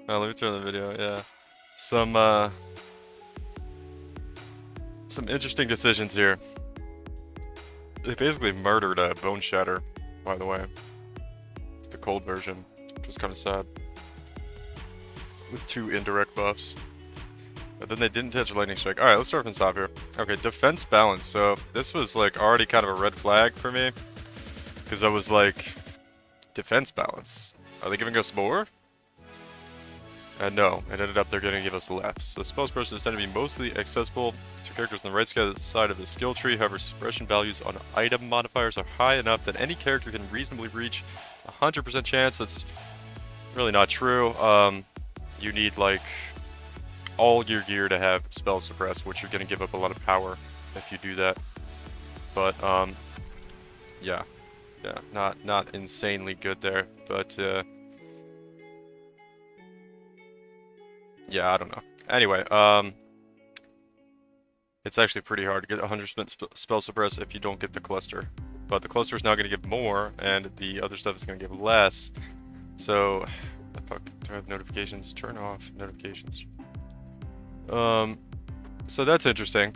Oh, let me turn the video. Yeah, some some interesting decisions here. They basically murdered Bone Shatter, by the way, the cold version, which was kind of sad, with 2 indirect buffs. But then they didn't touch Lightning Strike. Alright, let's start from top here. Okay, defense balance. So this was like already kind of a red flag for me. Because I was like, defense balance? Are they giving us more? No, it ended up they're going to give us less. So spellspersons tend to be mostly accessible to characters on the right side of the skill tree. However, suppression values on item modifiers are high enough that any character can reasonably reach a 100% chance. That's really not true. You need like all your gear to have spell suppress, which you're going to give up a lot of power if you do that. But yeah, not insanely good there, but yeah, I don't know. Anyway, it's actually pretty hard to get 100% spell suppress if you don't get the cluster. But the cluster is now going to give more, and the other stuff is going to give less. So, fuck, do I have notifications? Turn off notifications. So that's interesting.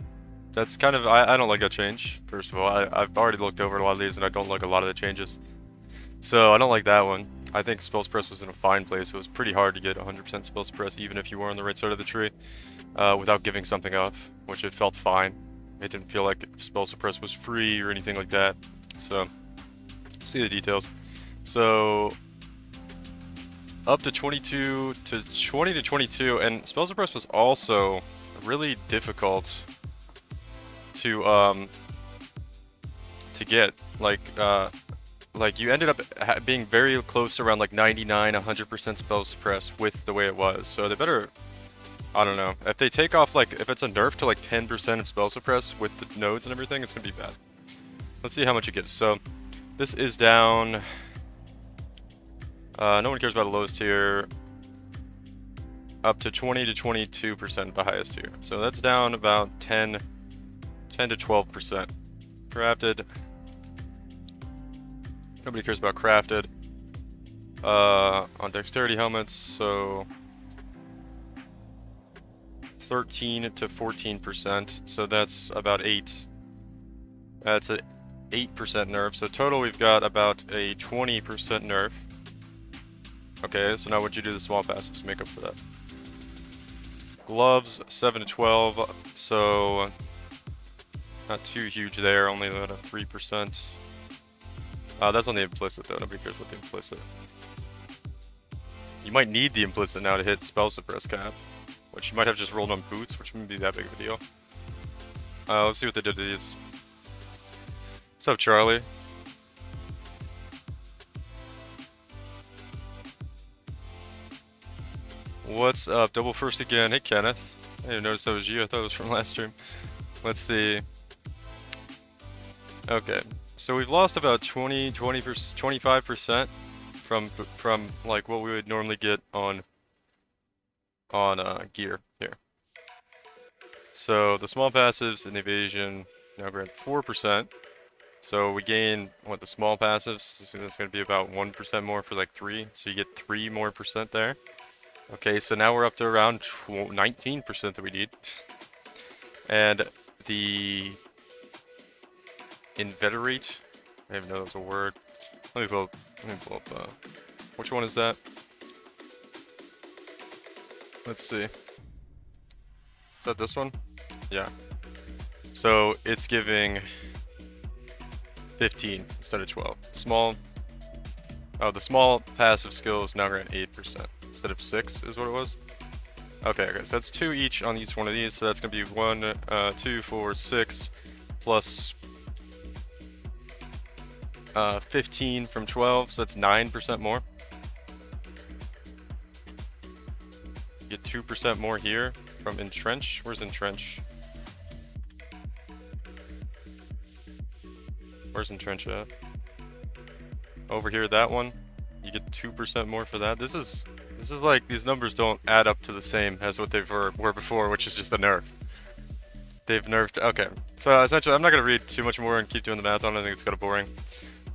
That's kind of, I don't like that change, first of all. I've already looked over a lot of these, and I don't like a lot of the changes. So I don't like that one. I think spell suppress was in a fine place. It was pretty hard to get 100% spell suppress, even if you were on the right side of the tree, without giving something up, which it felt fine. It didn't feel like spell suppress was free or anything like that. So, see the details. So, up to 22 to 20 to 22, and spell suppress was also really difficult to get. Like you ended up being very close to around like 99, 100% spell suppress with the way it was. So they better, I don't know, if they take off like, if it's a nerf to like 10% of spell suppress with the nodes and everything, it's gonna be bad. Let's see how much it gives. So this is down, no one cares about the lowest tier, up to 20 to 22% the highest tier. So that's down about 10 to 12%. Crafted. Nobody cares about crafted. On dexterity helmets, so 13 to 14%. So that's about 8. That's an 8% nerf. So total we've got about a 20% nerf. Okay, so now would you do the small passives to make up for that? Gloves, 7 to 12. So not too huge there, only about a 3%. That's on the implicit though, nobody cares about the implicit. You might need the implicit now to hit spell suppress cap, which you might have just rolled on boots, which wouldn't be that big of a deal. Let's see what they did to these. What's up, Charlie? What's up? Double first again. Hey, Kenneth. I didn't notice that was you. I thought it was from last stream. Let's see. Okay. So we've lost about 25% from like what we would normally get on gear here. So the small passives and the evasion now grant 4%. So we gain what the small passives. So that's going to be about 1% more for like 3. So you get 3 more percent there. Okay, so now we're up to around 19% that we need. And the inveterate, I didn't know that was a word. Let me pull up, which one is that? Let's see. Is that this one? Yeah. So it's giving 15 instead of 12. The small passive skill is now around 8% instead of 6 is what it was. Okay, so that's 2 each on each one of these. So that's gonna be 1, 2, 4, 6 plus 15 from 12, so that's 9% more. You get 2% more here from entrench. Where's entrench? Where's entrench at? Over here, that one. You get 2% more for that. This is like, these numbers don't add up to the same as what they were before, which is just a nerf. They've nerfed. Okay, so essentially, I'm not gonna read too much more and keep doing the math on it. I think it's kind of boring.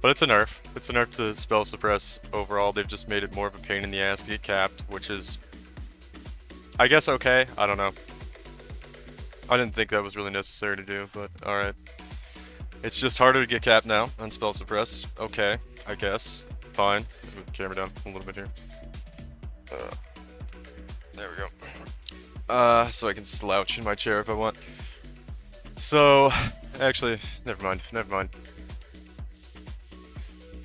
But it's a nerf. It's a nerf to spell suppress overall. They've just made it more of a pain in the ass to get capped, which is I guess okay. I don't know. I didn't think that was really necessary to do, but alright. It's just harder to get capped now on spell suppress. Okay, I guess. Fine. Move the camera down a little bit here. There we go. So I can slouch in my chair if I want. So, actually, never mind. Never mind.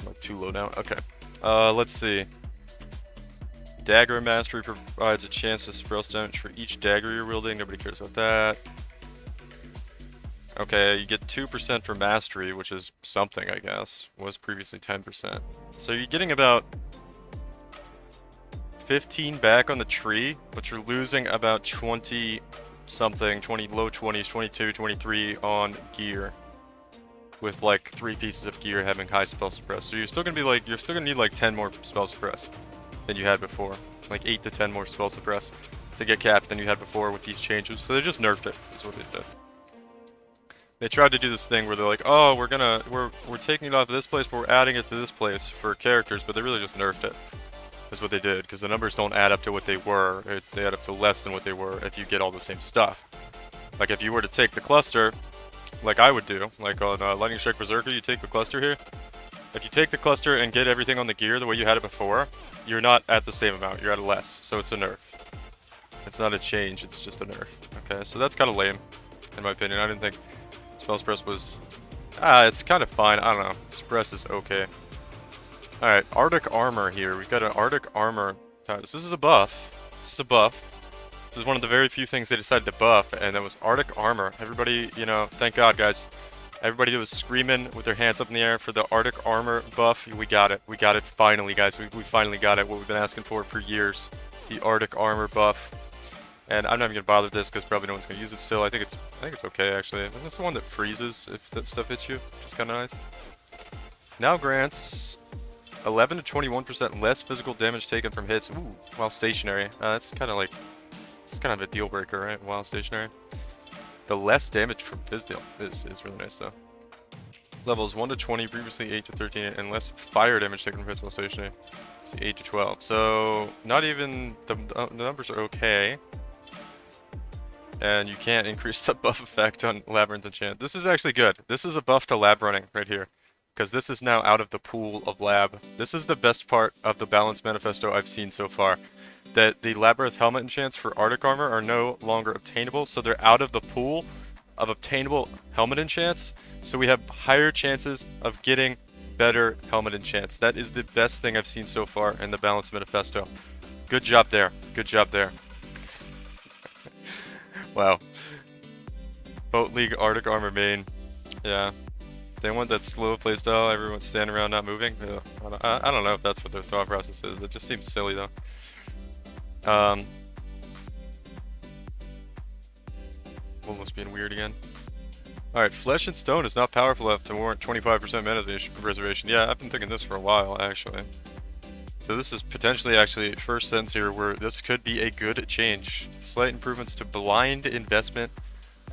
I'm like too low now. Okay. Let's see. Dagger Mastery provides a chance to suppress damage for each dagger you're wielding. Nobody cares about that. Okay, you get 2% for Mastery, which is something, I guess. Was previously 10%. So you're getting about 15 back on the tree, but you're losing about 20 something, 20, low 20s, 22, 23 on gear. With like 3 pieces of gear having high spell suppress. So you're still gonna be like, you're still gonna need like 10 more spell suppress than you had before. Like 8 to 10 more spell suppress to get capped than you had before with these changes. So they just nerfed it, is what they did. They tried to do this thing where they're like, oh, we're taking it off of this place, but we're adding it to this place for characters, but they really just nerfed it. Is what they did, because the numbers don't add up to what they were. They add up to less than what they were if you get all the same stuff. Like if you were to take the cluster, like I would do, like on Lightning Strike Berserker, you take the cluster here. If you take the cluster and get everything on the gear the way you had it before, you're not at the same amount, you're at a less, so it's a nerf. It's not a change, it's just a nerf. Okay, so that's kind of lame, in my opinion. I didn't think spell suppress was... it's kind of fine, I don't know. Suppress is okay. Alright, Arctic Armor here. We've got an Arctic Armor. This is a buff. This is a buff. This is one of the very few things they decided to buff, and that was Arctic Armor. Everybody, you know, thank God, guys. Everybody that was screaming with their hands up in the air for the Arctic Armor buff, we got it. We got it finally, guys. We finally got it, what we've been asking for years. The Arctic Armor buff. And I'm not even going to bother with this because probably no one's going to use it still. I think it's okay, actually. Isn't this the one that freezes if that stuff hits you? Which is kind of nice. Now grants 11 to 21% less physical damage taken from hits while stationary. That's kind of like... It's kind of a deal breaker, right? While stationary. The less damage from Fizdale is really nice, though. Levels 1 to 20, previously 8 to 13, and less fire damage taken from hits while stationary. See, 8 to 12. So, not even... The numbers are okay. And you can't increase the buff effect on Labyrinth Enchant. This is actually good. This is a buff to lab running right here. Because this is now out of the pool of lab. This is the best part of the Balanced Manifesto I've seen so far. That the Labyrinth Helmet Enchants for Arctic Armor are no longer obtainable, so they're out of the pool of obtainable Helmet Enchants, so we have higher chances of getting better Helmet Enchants. That is the best thing I've seen so far in the Balanced Manifesto. Good job there. Good job there. Wow. Boat League Arctic Armor main. Yeah. They want that slow playstyle, everyone's standing around not moving. Yeah. I don't know if that's what their thought process is. It just seems silly though. Almost being weird again. Alright, Flesh and Stone is not powerful enough to warrant 25% mana reservation. Yeah, I've been thinking this for a while, actually. So this is potentially actually first sentence here where this could be a good change. Slight improvements to blind investment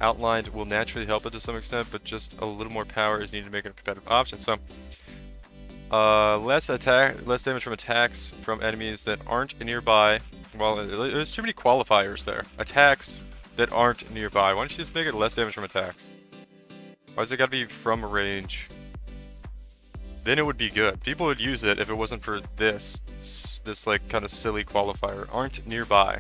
outlined will naturally help it to some extent, but just a little more power is needed to make it a competitive option. So, less damage from attacks from enemies that aren't nearby. Well, there's too many qualifiers there. Attacks that aren't nearby. Why don't you just make it less damage from attacks? Why does it gotta be from range? Then it would be good. People would use it if it wasn't for this like kind of silly qualifier. Aren't nearby.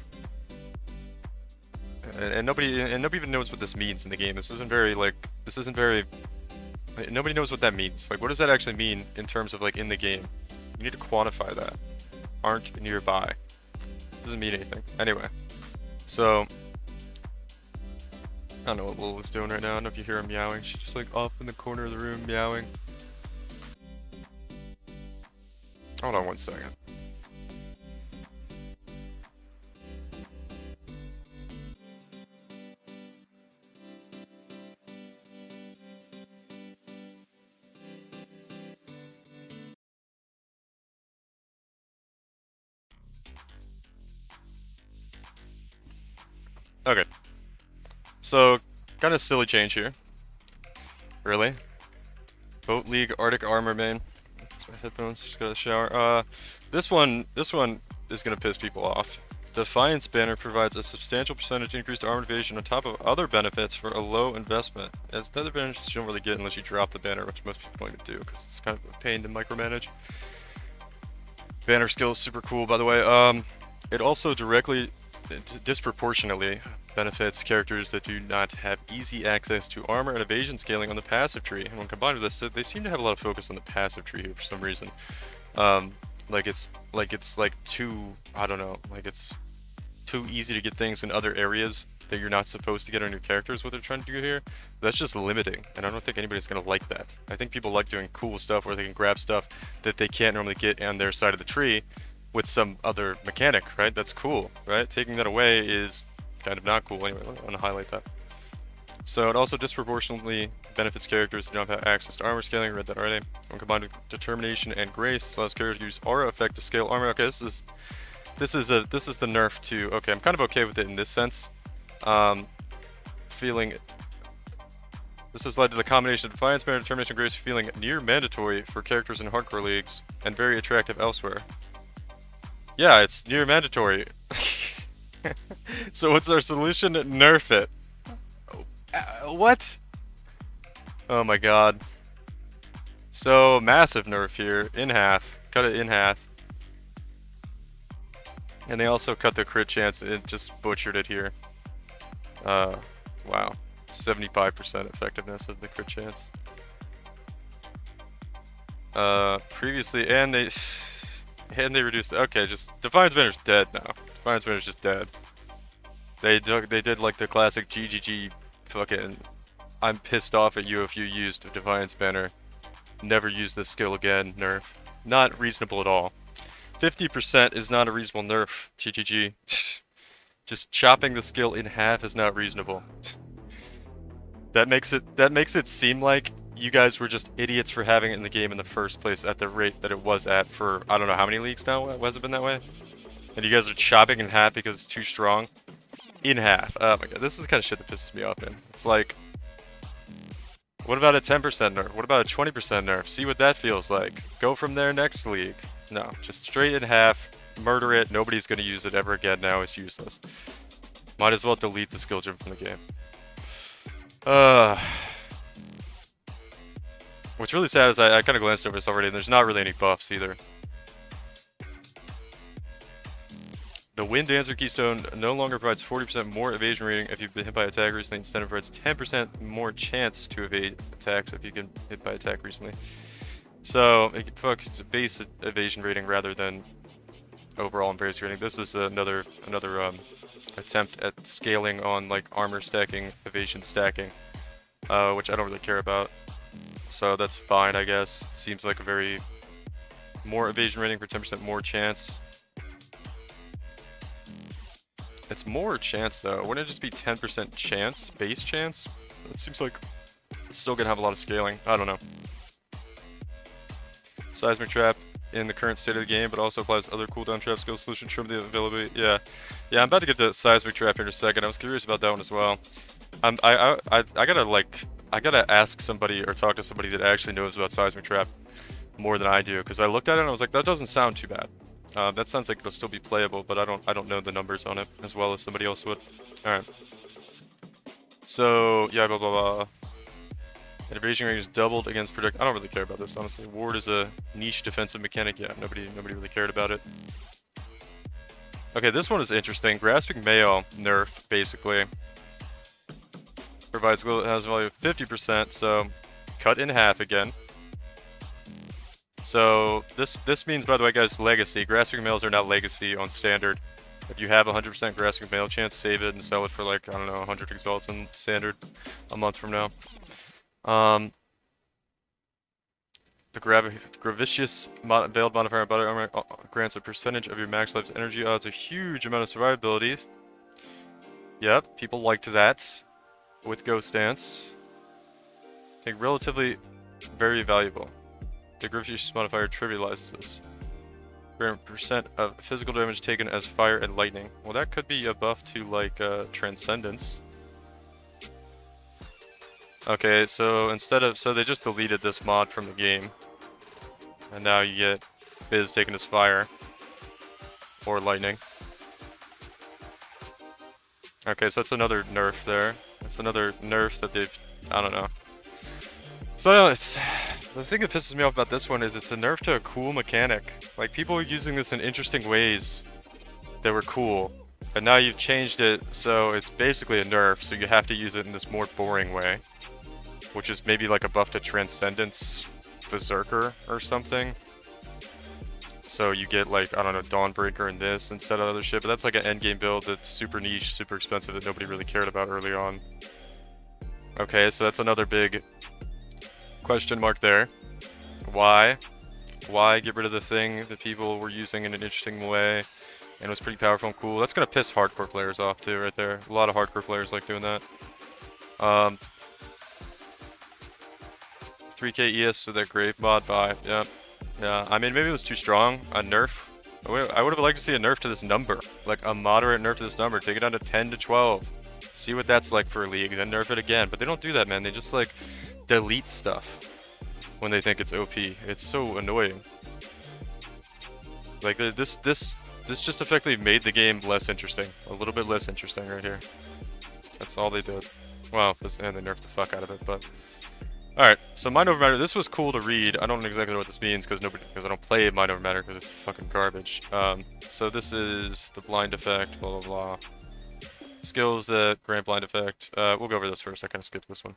And nobody even knows what this means in the game. This isn't very nobody knows what that means. Like, what does that actually mean in terms of like in the game? You need to quantify that. Aren't nearby. Doesn't mean anything. Anyway, so I don't know what Lula's doing right now. I don't know if you hear her meowing. She's just like off in the corner of the room meowing. Hold on one second. Okay. So, kind of silly change here. Really? Boat League Arctic Armor main. My headphones, just got a shower. This one is gonna piss people off. Defiance banner provides a substantial percentage increased armor evasion on top of other benefits for a low investment. As other benefits you don't really get unless you drop the banner, which most people don't even do because it's kind of a pain to micromanage. Banner skill is super cool, by the way. It also disproportionately benefits characters that do not have easy access to armor and evasion scaling on the passive tree. And when combined with this, they seem to have a lot of focus on the passive tree here for some reason. It's too, I don't know, like it's too easy to get things in other areas that you're not supposed to get on your characters. What they're trying to do here, that's just limiting, and I don't think anybody's gonna like that. I think people like doing cool stuff where they can grab stuff that they can't normally get on their side of the tree with some other mechanic, right? That's cool, right? Taking that away is kind of not cool. Anyway, I want to highlight that. So it also disproportionately benefits characters who don't have access to armor scaling. Read that already. When combined with determination and grace, this allows characters to use aura effect to scale armor. Okay, this is the nerf to. Okay, I'm kind of okay with it in this sense. This has led to the combination of Defiance banner, determination, and grace feeling near mandatory for characters in hardcore leagues and very attractive elsewhere. Yeah, it's near mandatory. So what's our solution? Nerf it. What? Oh my god. So, massive nerf here. In half. Cut it in half. And they also cut the crit chance and just butchered it here. Wow. 75% effectiveness of the crit chance. Previously, and they reduced. Okay, just Defiance banner's dead now. Defiance banner's just dead. They did like the classic GGG fucking. I'm pissed off at you if you used Defiance banner. Never use this skill again. Nerf. Not reasonable at all. 50% is not a reasonable nerf. GGG. Just chopping the skill in half is not reasonable. That makes it seem like you guys were just idiots for having it in the game in the first place at the rate that it was at for I don't know how many leagues now. Has it been that way? And you guys are chopping in half because it's too strong. In half. Oh my god, this is the kind of shit that pisses me off, man. It's like, what about a 10% nerf? What about a 20% nerf? See what that feels like. Go from there next league. No, just straight in half. Murder it. Nobody's gonna use it ever again now. It's useless. Might as well delete the skill gem from the game. What's really sad is I kind of glanced over this already, and there's not really any buffs either. The Wind Dancer Keystone no longer provides 40% more evasion rating if you've been hit by attack recently. Instead, it provides 10% more chance to evade attacks if you've been hit by attack recently. So it can focus on base evasion rating rather than overall embrace rating. This is another attempt at scaling on like armor stacking, evasion stacking, which I don't really care about. So that's fine, I guess. It seems like a very more evasion rating for 10% more chance. It's more chance though. Wouldn't it just be 10% chance? Base chance? It seems like it's still gonna have a lot of scaling. I don't know. Seismic Trap in the current state of the game, but also applies other cooldown trap skill solution. Trim the availability. Yeah, I'm about to get the Seismic Trap here in a second. I was curious about that one as well. I gotta ask somebody or talk to somebody that actually knows about Seismic Trap more than I do, because I looked at it and I was like, that doesn't sound too bad. That sounds like it'll still be playable, but I don't know the numbers on it as well as somebody else would. All right. So yeah, blah blah blah. Evasion range is doubled against predict. I don't really care about this, honestly. Ward is a niche defensive mechanic. Yeah, nobody really cared about it. Okay, this one is interesting. Grasping Mail nerf basically provides has a value of 50%, so cut in half again. So this means, by the way, guys, legacy. Grasping Mails are not legacy on standard. If you have 100% grasping mail chance, save it and sell it for like, I don't know, 100 exalts on standard a month from now. The Gravicious Veiled Modifier on Body Armor grants a percentage of your max life's energy odds, a huge amount of survivability. Yep, people liked that with Ghost Dance. I think relatively very valuable. The Gravicious Modifier trivializes this. Percent of physical damage taken as fire and lightning. Well, that could be a buff to like Transcendence. Okay, so so they just deleted this mod from the game, and now you get Fizz taken as fire or lightning. Okay, so that's another nerf there. That's another nerf that they've, I don't know. So it's, the thing that pisses me off about this one is it's a nerf to a cool mechanic. Like, people were using this in interesting ways that were cool. And now you've changed it, so it's basically a nerf, so you have to use it in this more boring way. Which is maybe like a buff to Transcendence Berserker or something. So you get like, I don't know, Dawnbreaker and this instead of other shit, but that's like an endgame build that's super niche, super expensive that nobody really cared about early on. Okay, so that's another big question mark there. Why? Why get rid of the thing that people were using in an interesting way and was pretty powerful and cool? That's gonna piss hardcore players off too, right there. A lot of hardcore players like doing that. 3k ES to their grave mod by, yeah. Yeah, I mean, maybe it was too strong. A nerf. I would have liked to see a nerf to this number. Like, a moderate nerf to this number. Take it down to 10 to 12. See what that's like for a league, then nerf it again. But they don't do that, man. They just, like, delete stuff when they think it's OP. It's so annoying. Like, this just effectively made the game less interesting. A little bit less interesting right here. That's all they did. Well, and they nerfed the fuck out of it, but... Alright, so Mind Over Matter, this was cool to read. I don't know exactly what this means because I don't play Mind Over Matter because it's fucking garbage. So this is the blind effect, blah blah blah. Skills that grant blind effect. We'll go over this first, I kind of skipped this one.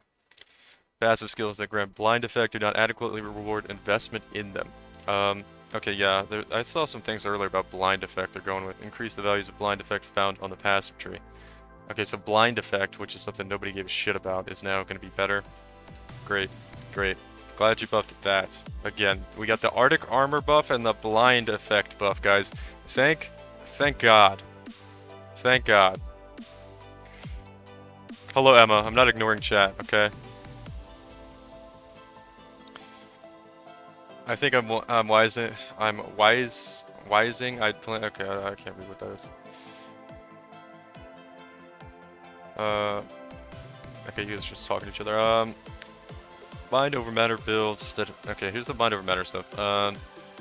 Passive skills that grant blind effect do not adequately reward investment in them. Okay, yeah, I saw some things earlier about blind effect they're going with. Increase the values of blind effect found on the passive tree. Okay, so blind effect, which is something nobody gave a shit about, is now going to be better. Great, great. Glad you buffed that. Again, we got the Arctic Armor buff and the blind effect buff, guys. Thank God. Thank God. Hello, Emma. I'm not ignoring chat, okay? I think I'm wising. I'm wising. Okay, I can't read what that is. Okay, you guys are just talking to each other. Mind over matter builds that... Okay, here's the mind over matter stuff.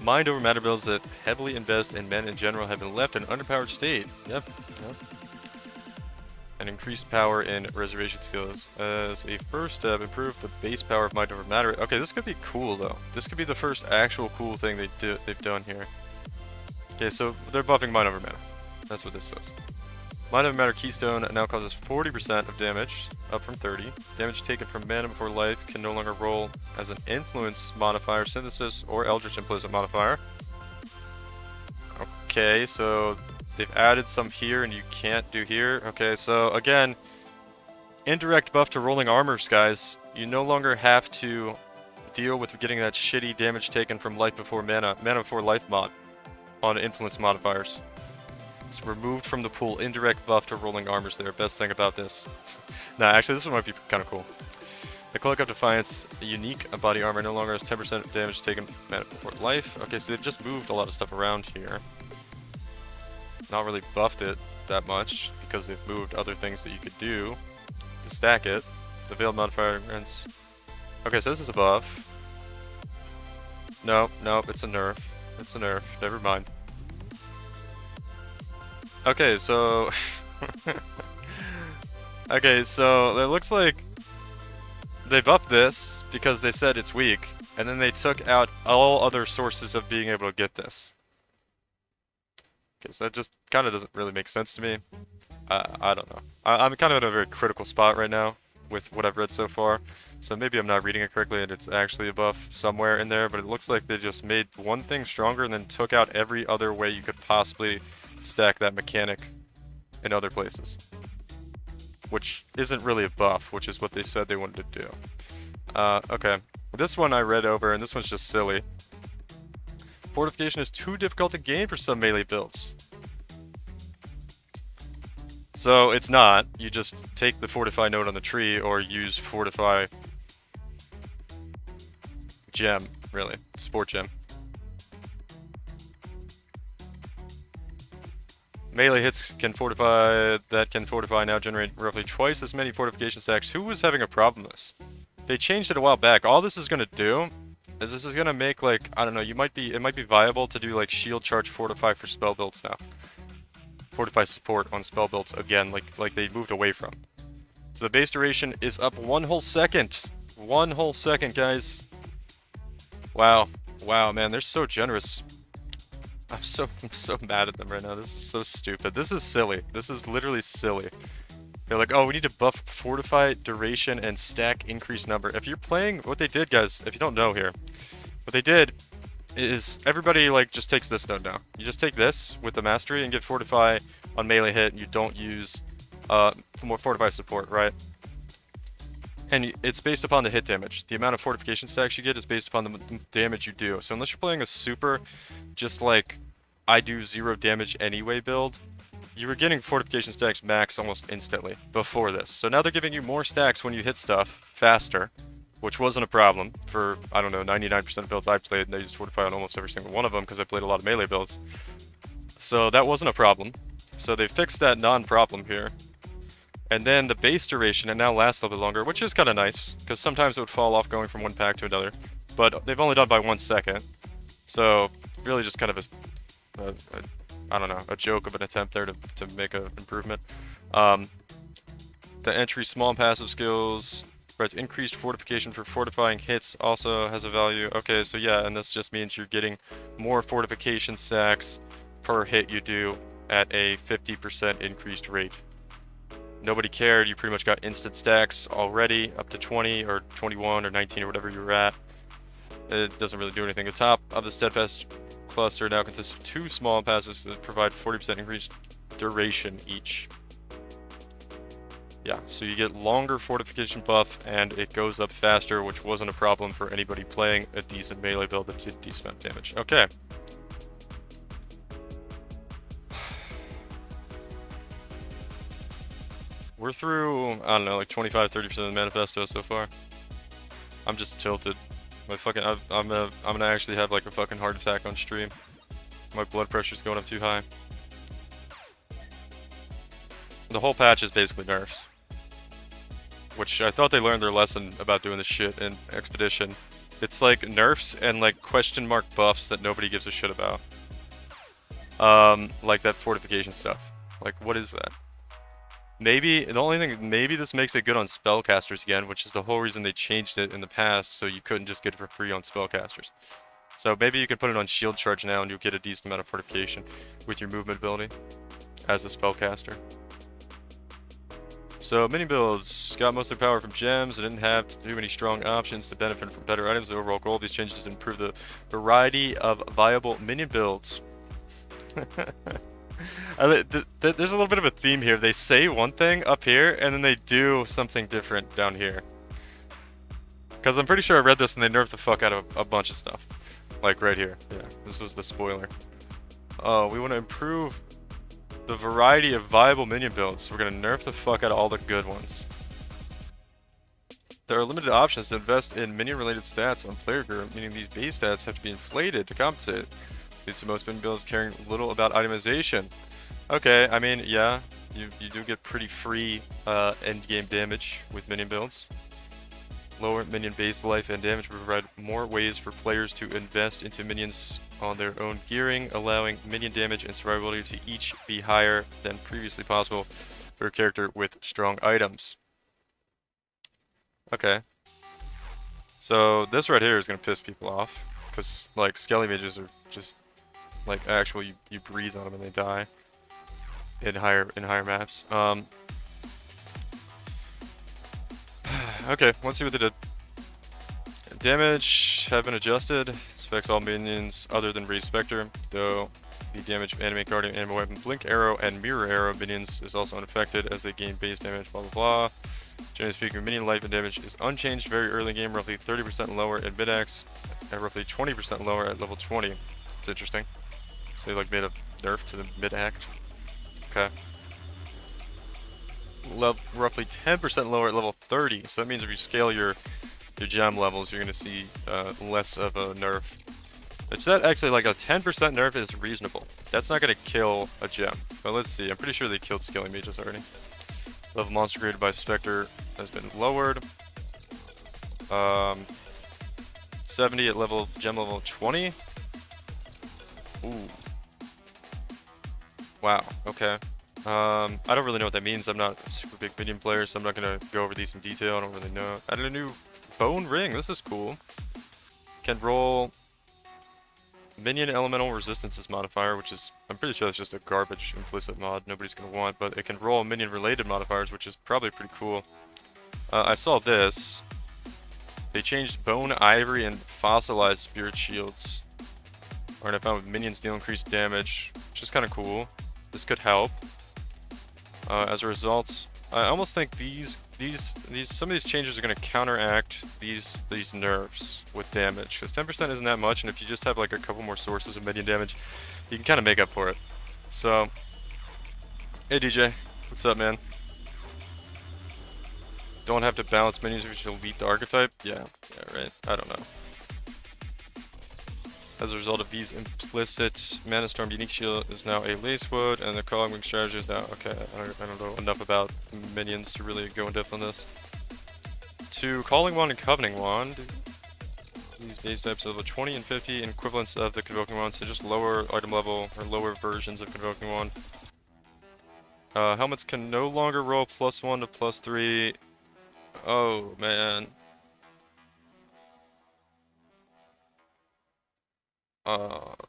Mind over matter builds that heavily invest in men in general have been left in an underpowered state. Yep. And increased power in reservation skills. As a first step, improve the base power of mind over matter. Okay, this could be cool though. This could be the first actual cool thing they've done here. Okay, so they're buffing mind over matter. That's what this says. Mind over matter keystone now causes 40% of damage, up from 30. Damage taken from mana before life can no longer roll as an influence modifier, synthesis, or eldritch implicit modifier. Okay, so they've added some here and you can't do here. Okay, so again, indirect buff to rolling armors, guys. You no longer have to deal with getting that shitty damage taken from life before mana before life mod on influence modifiers. It's removed from the pool. Indirect buff to rolling armors there. Best thing about this. Nah, actually, this one might be kind of cool. The Cloak of Defiance unique body armor no longer has 10% of damage taken mana before life. Okay, so they've just moved a lot of stuff around here. Not really buffed it that much because they've moved other things that you could do to stack it. The Veiled modifier grants. Okay, so this is a buff. No, it's a nerf. It's a nerf. Never mind. Okay, so... okay, so it looks like they buffed this because they said it's weak, and then they took out all other sources of being able to get this. Okay, so that just kind of doesn't really make sense to me. I don't know. I'm kind of in a very critical spot right now with what I've read so far, so maybe I'm not reading it correctly and it's actually a buff somewhere in there, but it looks like they just made one thing stronger and then took out every other way you could possibly stack that mechanic in other places. Which isn't really a buff, which is what they said they wanted to do. Okay. This one I read over, and this one's just silly. Fortification is too difficult to gain for some melee builds. So it's not. You just take the Fortify node on the tree, or use Fortify gem, really. Sport gem. Melee hits can fortify, now generate roughly twice as many fortification stacks. Who was having a problem with this? They changed it a while back. All this is going to do is this is going to make, like, I don't know, it might be viable to do, like, shield charge fortify for spell builds now. Fortify support on spell builds again, like they moved away from. So the base duration is up 1 whole second. 1 whole second, guys. Wow. Wow, man, they're so generous. I'm so mad at them right now. This is so stupid. This is silly. This is literally silly. They're like, oh, we need to buff fortify duration and stack increase number. If you're playing, what they did, guys, if you don't know here, what they did is everybody like just takes this node now. You just take this with the mastery and get fortify on melee hit, and you don't use more fortify support, right? And it's based upon the hit damage. The amount of fortification stacks you get is based upon the damage you do. So unless you're playing a super, just like I do 0 damage anyway build, you were getting fortification stacks max almost instantly before this. So now they're giving you more stacks when you hit stuff faster, which wasn't a problem for, I don't know, 99% of builds I played, and I used fortify on almost every single one of them because I played a lot of melee builds. So that wasn't a problem. So they fixed that non-problem here. And then the base duration, it now lasts a little bit longer, which is kind of nice, because sometimes it would fall off going from one pack to another. But they've only done by 1 second. So really just kind of I don't know, a joke of an attempt there to make an improvement. The entry small and passive skills provides increased fortification for fortifying hits, also has a value. Okay, so yeah, and this just means you're getting more fortification stacks per hit you do at a 50% increased rate. Nobody cared, you pretty much got instant stacks already, up to 20 or 21 or 19 or whatever you were at. It doesn't really do anything. The top of the steadfast cluster now consists of 2 small passives that provide 40% increased duration each. Yeah, so you get longer fortification buff and it goes up faster, which wasn't a problem for anybody playing a decent melee build that did decent amount of damage. Okay. We're through, I don't know, like 25-30% of the manifesto so far. I'm just tilted. My fucking, I'm gonna actually have like a fucking heart attack on stream. My blood pressure's going up too high. The whole patch is basically nerfs. Which I thought they learned their lesson about doing this shit in Expedition. It's like nerfs and like question mark buffs that nobody gives a shit about. Like that fortification stuff. Like, what is that? Maybe, the only thing, maybe this makes it good on spellcasters again, which is the whole reason they changed it in the past, so you couldn't just get it for free on spellcasters. So maybe you can put it on shield charge now and you'll get a decent amount of fortification with your movement ability as a spellcaster. So mini builds got most of their power from gems and didn't have too many strong options to benefit from better items. The overall goal of these changes is to improve the variety of viable minion builds. There's a little bit of a theme here. They say one thing up here, and then they do something different down here. Because I'm pretty sure I read this and they nerfed the fuck out of a bunch of stuff. Like right here. Yeah, this was the spoiler. Oh, we want to improve the variety of viable minion builds. So we're going to nerf the fuck out of all the good ones. There are limited options to invest in minion-related stats on player group, meaning these base stats have to be inflated to compensate. Leads to most minion builds caring little about itemization. Okay, I mean, yeah, you do get pretty free end-game damage with minion builds. Lower minion base life and damage will provide more ways for players to invest into minions on their own gearing, allowing minion damage and survivability to each be higher than previously possible for a character with strong items. Okay. So this right here is going to piss people off, because like skelly mages are just like actual you breathe on them and they die in higher maps. Okay, let's see what they did. Damage have been adjusted. This affects all minions other than Raised Spectre, though the damage of Animate Guardian, Animate Weapon, Blink Arrow, and Mirror Arrow minions is also unaffected as they gain base damage, blah blah blah. Generally speaking, minion life and damage is unchanged very early in the game, roughly 30% lower at mid-axe, and roughly 20% lower at level 20. It's interesting. So they like made a nerf to the mid-axe. Okay. Roughly 10% lower at level 30, so that means if you scale your gem levels, you're going to see less of a nerf. It's that actually like a 10% nerf is reasonable. That's not going to kill a gem. But let's see, I'm pretty sure they killed scaling mages already. Level monster created by Spectre has been lowered. 70 at gem level 20. Ooh. Wow, okay. I don't really know what that means. I'm not a super big Minion player, so I'm not gonna go over these in detail. I don't really know. Added a new bone ring. This is cool. Can roll Minion elemental resistances modifier, which is, I'm pretty sure that's just a garbage implicit mod nobody's gonna want, but it can roll Minion related modifiers, which is probably pretty cool. I saw this. They changed bone, ivory, and fossilized spirit shields. Or I found with minions deal increased damage, which is kind of cool. This could help. As a result, I almost think some of these changes are going to counteract these nerfs with damage, because 10% isn't that much, and if you just have like a couple more sources of minion damage, you can kind of make up for it. So, hey DJ, what's up, man? Don't have to balance minions if you elite the archetype? Yeah, right. I don't know. As a result of these implicit, Mana Storm Unique Shield is now a Lacewood, and the Calling Wing strategy is now... Okay, I don't know enough about minions to really go in depth on this. To Calling Wand and Covening Wand, these base types are level 20 and 50, equivalents of the Convoking Wand, so just lower item level, or lower versions of Convoking Wand. Helmets can no longer roll +1 to +3. Oh, man.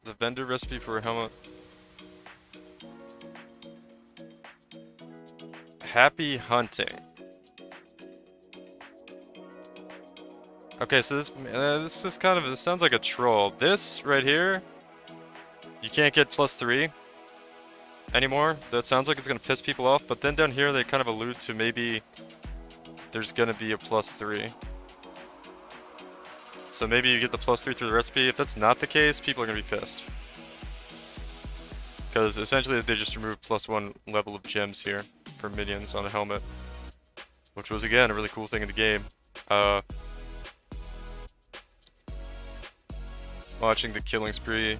The vendor recipe for a helmet. Happy hunting. Okay, so this is kind of, this sounds like a troll. This right here, you can't get +3 anymore. That sounds like it's gonna piss people off, but then down here they kind of allude to maybe there's gonna be a +3. So maybe you get the +3 through the recipe. If that's not the case, people are gonna be pissed. Because essentially they just removed +1 level of gems here for minions on a helmet. Which was, again, a really cool thing in the game. Watching the killing spree.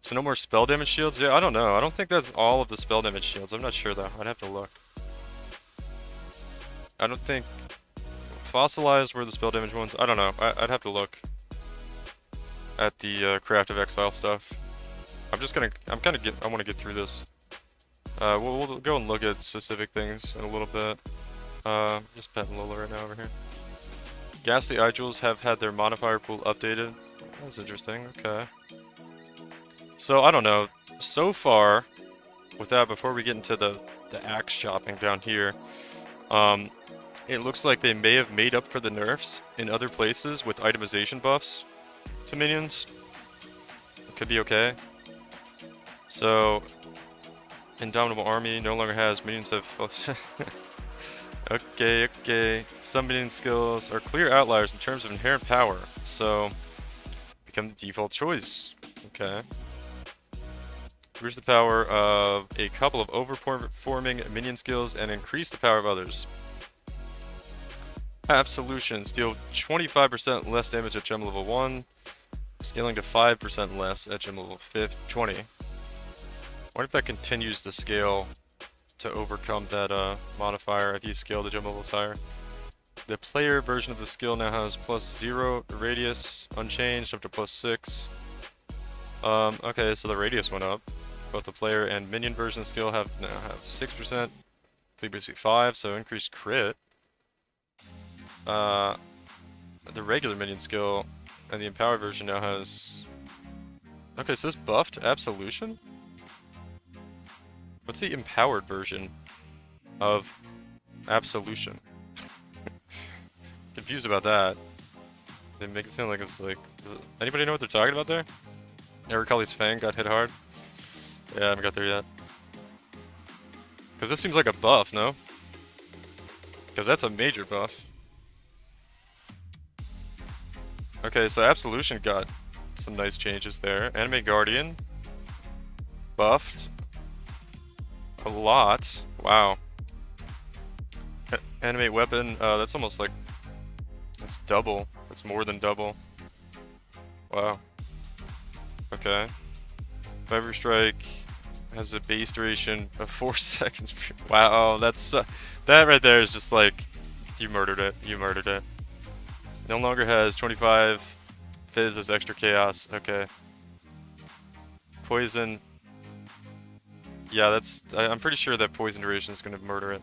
So no more spell damage shields? Yeah, I don't know. I don't think that's all of the spell damage shields. I'm not sure though. I'd have to look. I don't think... Fossilized were the spell damage ones. I don't know. I'd have to look at the Craft of Exile stuff. I want to get through this. We'll go and look at specific things in a little bit. Just petting Lola right now over here. Ghastly Eye Jewels have had their modifier pool updated. That's interesting. Okay. So I don't know. So far, with that, before we get into the axe chopping down here, it looks like they may have made up for the nerfs in other places with itemization buffs to minions. It could be okay. So, Indomitable Army no longer has minions have... Okay. Some minion skills are clear outliers in terms of inherent power, so become the default choice. Okay. Reduce the power of a couple of overperforming minion skills and increase the power of others. Absolutions deal 25% less damage at gem level 1, scaling to 5% less at gem level 20. What if that continues to scale to overcome that modifier if you scale the gem levels higher? The player version of the skill now has +0 radius, unchanged, up to +6. Okay, so the radius went up. Both the player and minion version skill now have 6%, previously 5, so increased crit. The regular minion skill and the empowered version now has... Okay, so this buffed Absolution? What's the empowered version of Absolution? Confused about that. They make it sound like it's like... Anybody know what they're talking about there? Ericali's Fang got hit hard? Yeah, I haven't got there yet. Because this seems like a buff, no? Because that's a major buff. Okay, so Absolution got some nice changes there. Anime Guardian buffed a lot. Wow. Animate Weapon, that's almost like... That's double. That's more than double. Wow. Okay. Fiber Strike has a base duration of 4 seconds. Wow, that's... that right there is just like... You murdered it. You murdered it. No longer has 25 Fizz as extra chaos. Okay. Poison. Yeah, that's... I'm pretty sure that poison duration is going to murder it.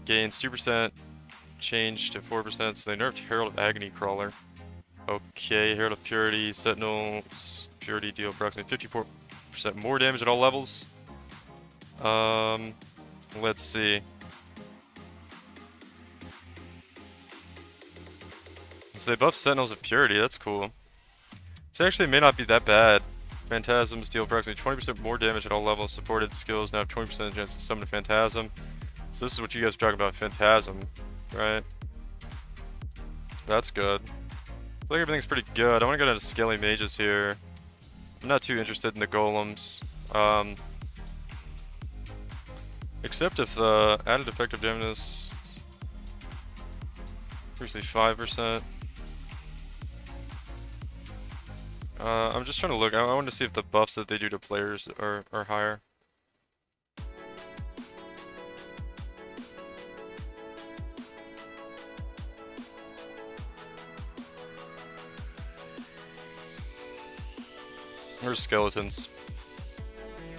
Gains 2%, change to 4%, so they nerfed Herald of Agony Crawler. Okay, Herald of Purity, Sentinel's Purity deal approximately 54% more damage at all levels. Let's see. So they buff Sentinels of Purity, that's cool. This actually may not be that bad. Phantasms deal approximately 20% more damage at all levels. Supported skills now have 20% chance to summon a Phantasm. So this is what you guys are talking about, Phantasm, right? That's good. I feel like everything's pretty good. I want to go down to Scaly Mages here. I'm not too interested in the Golems. Except if the added effective damage is usually 5%. I'm just trying to look. I want to see if the buffs that they do to players are higher. Or skeletons.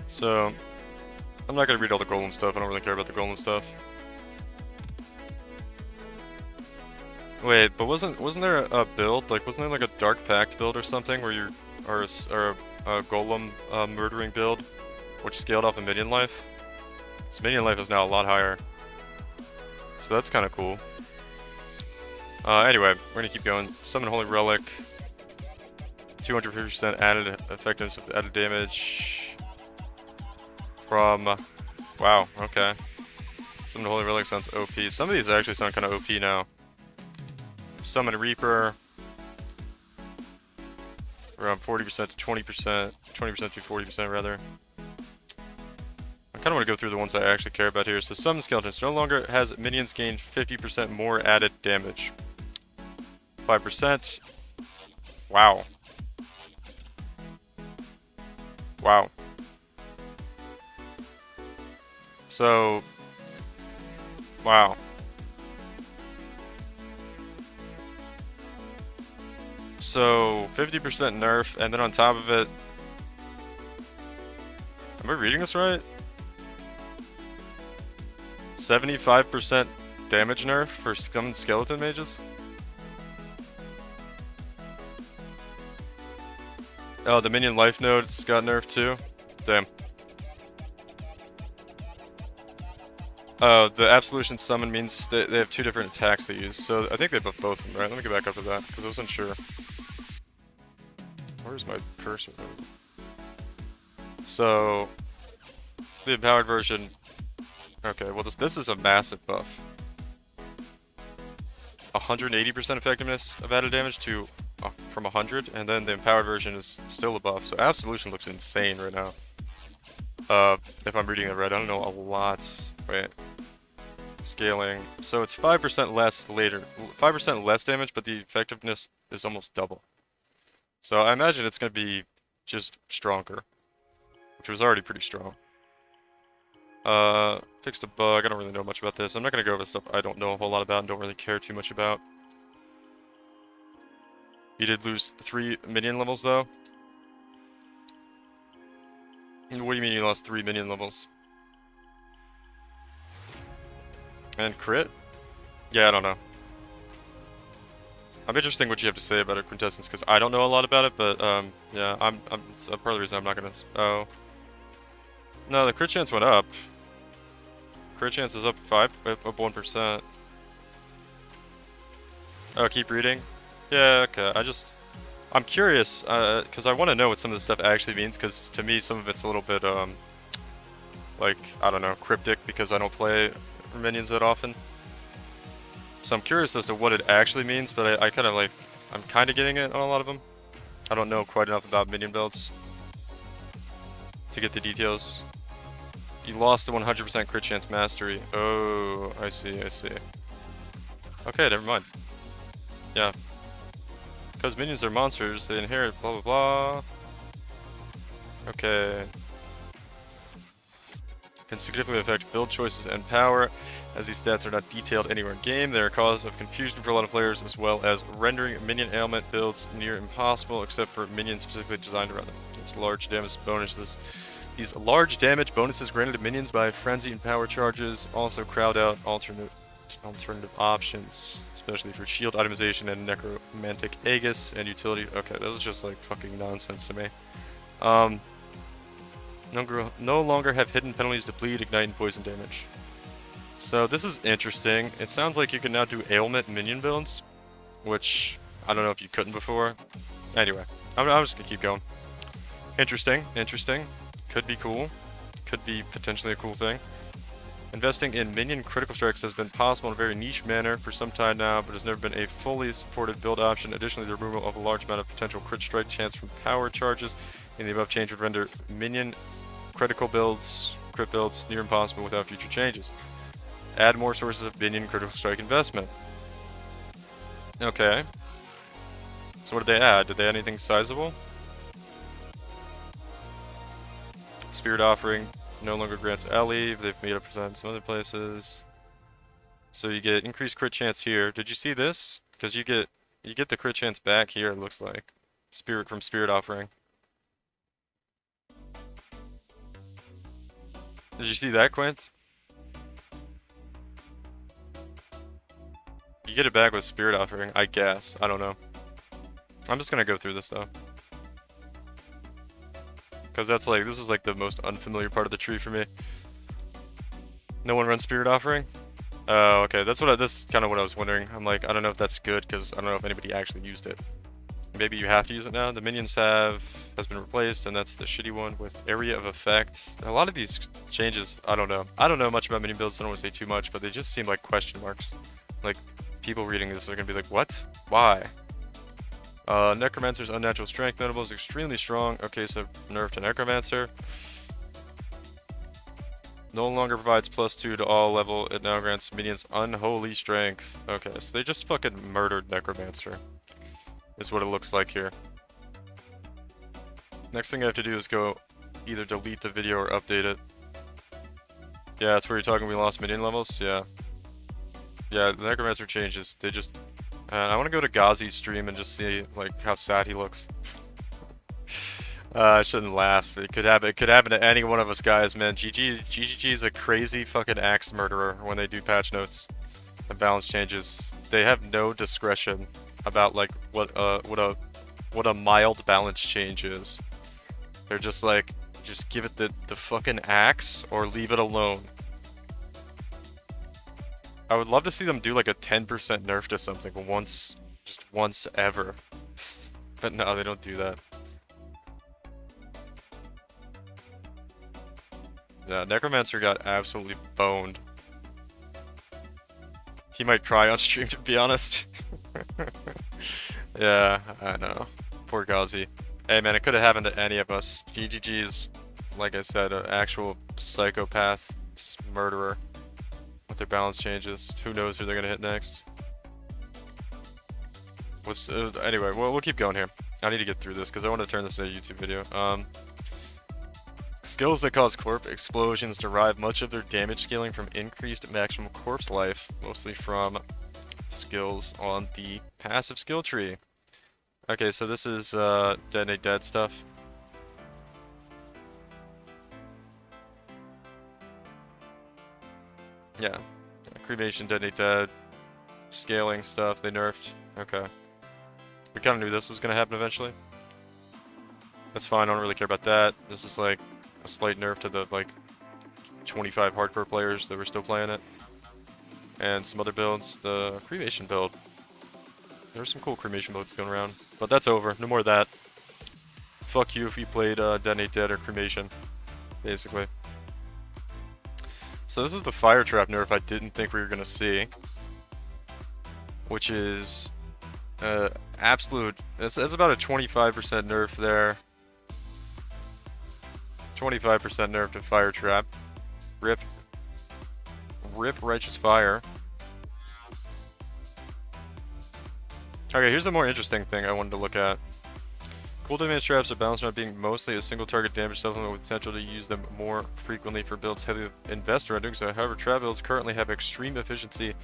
So, I'm not going to read all the golem stuff. I don't really care about the golem stuff. Wait, but wasn't there a build, like, wasn't there like a Dark Pact build or something where you're, or a golem murdering build, which scaled off of minion life? So minion life is now a lot higher. So that's kind of cool. Anyway, we're gonna keep going. Summon Holy Relic. 250% added effectiveness of added damage. From, wow, okay. Summon Holy Relic sounds OP. Some of these actually sound kind of OP now. Summon Reaper. Around 40% to 20%. 20% to 40% rather. I kind of want to go through the ones I actually care about here. So Summon Skeletons no longer has minions gain 50% more added damage. 5%. Wow. Wow. So, wow. So, 50% nerf, and then on top of it... Am I reading this right? 75% damage nerf for some skeleton mages? Oh, the minion life node's got nerfed too? Damn. Oh, the Absolution Summon means they have two different attacks they use, so I think they buff both of them, right? Let me get back up to that, because I wasn't sure. Where's my cursor? So, the empowered version... Okay, well this is a massive buff. 180% effectiveness of added damage to from 100, and then the empowered version is still a buff. So Absolution looks insane right now. If I'm reading it right, I don't know a lot. Wait. Scaling. So it's 5% less later. 5% less damage, but the effectiveness is almost double. So I imagine it's going to be just stronger. Which was already pretty strong. Fixed a bug. I don't really know much about this. I'm not going to go over stuff I don't know a whole lot about and don't really care too much about. You did lose 3 minion levels, though. What do you mean you lost 3 minion levels? And crit? Yeah, I don't know. I'm interested in what you have to say about it, Quintessence, because I don't know a lot about it, but, yeah, it's part of the reason I'm not gonna... Oh. No, the crit chance went up. Crit chance is up 1%. Oh, keep reading? Yeah, okay, I'm curious, because I want to know what some of this stuff actually means, because to me some of it's a little bit, like, I don't know, cryptic, because I don't play minions that often. So I'm curious as to what it actually means, but I kind of like, I'm kind of getting it on a lot of them. I don't know quite enough about minion builds to get the details. You lost the 100% crit chance mastery. Oh, I see, I see. Okay, never mind. Yeah. Because minions are monsters, they inherit blah blah blah. Okay. Can significantly affect build choices and power. As these stats are not detailed anywhere in game, they are a cause of confusion for a lot of players, as well as rendering minion ailment builds near impossible, except for minions specifically designed around them. There's large damage bonuses These large damage bonuses granted to minions by frenzy and power charges also crowd out alternative options, especially for shield itemization and necromantic aegis and utility. Okay, that was just like fucking nonsense to me. No longer have hidden penalties to bleed, ignite, and poison damage. So this is interesting. It sounds like you can now do ailment minion builds, which I don't know if you couldn't before. Anyway, I'm just gonna keep going. Interesting. Could be cool. Could be potentially a cool thing. Investing in minion critical strikes has been possible in a very niche manner for some time now, but has never been a fully supported build option. Additionally, the removal of a large amount of potential crit strike chance from power charges in the above change would render minion crit builds near impossible without future changes. Add more sources of minion critical strike investment. Okay. So what did they add? Did they add anything sizable? Spirit Offering no longer grants leave. They've made up for that in some other places. So you get increased crit chance here. Did you see this? Because you get the crit chance back here, it looks like. Spirit Offering. Did you see that, Quint? You get it back with Spirit Offering, I guess. I don't know. I'm just gonna go through this though. Because that's like, this is like the most unfamiliar part of the tree for me. No one runs Spirit Offering? Oh, okay. That's kind of what I was wondering. I'm like, I don't know if that's good because I don't know if anybody actually used it. Maybe you have to use it now. The minions has been replaced, and that's the shitty one with area of effect. A lot of these changes, I don't know. I don't know much about minion builds, so I don't want to say too much, but they just seem like question marks. Like, people reading this are going to be like, what? Why? Necromancer's unnatural strength notable is extremely strong. Okay, so nerf to Necromancer. No longer provides +2 to all level. It now grants minions unholy strength. Okay, so they just fucking murdered Necromancer. Is what it looks like here. Next thing I have to do is go either delete the video or update it. Yeah, that's where you're talking we lost minion levels? Yeah. Yeah, the Necromancer changes. They just... I want to go to Ghazi's stream and just see like how sad he looks. I shouldn't laugh. It could happen to any one of us guys, man. GGG is a crazy fucking axe murderer when they do patch notes and balance changes. They have no discretion about like what a mild balance change is. They're just like, just give it the fucking axe or leave it alone. I would love to see them do like a 10% nerf to something just once ever. But no, they don't do that. Yeah, Necromancer got absolutely boned. He might cry on stream, to be honest. Yeah, I know. Poor Ghazi. Hey man, it could have happened to any of us. GGG is, like I said, an actual psychopath murderer. With their balance changes, who knows who they're gonna hit next. Anyway, we'll keep going here. I need to get through this because I want to turn this into a YouTube video. Skills that cause corpse explosions derive much of their damage scaling from increased maximum corpse life, mostly from skills on the passive skill tree. Okay, so this is Detonate Dead stuff. Yeah, Cremation, Detonate Dead, scaling stuff, they nerfed. Okay. We kind of knew this was going to happen eventually. That's fine, I don't really care about that. This is like a slight nerf to the like 25 hardcore players that were still playing it. And some other builds, the Cremation build. There were some cool Cremation builds going around, but that's over, no more of that. Fuck you if you played Detonate Dead or Cremation, basically. So this is the Fire Trap nerf I didn't think we were going to see. Which is absolute... That's about a 25% nerf there. 25% nerf to Fire Trap. Rip Righteous Fire. Okay, here's the more interesting thing I wanted to look at. Cool damage traps are balanced around being mostly a single target damage supplement with potential to use them more frequently for builds heavy investor on doing so. However, trap builds currently have extreme efficiency,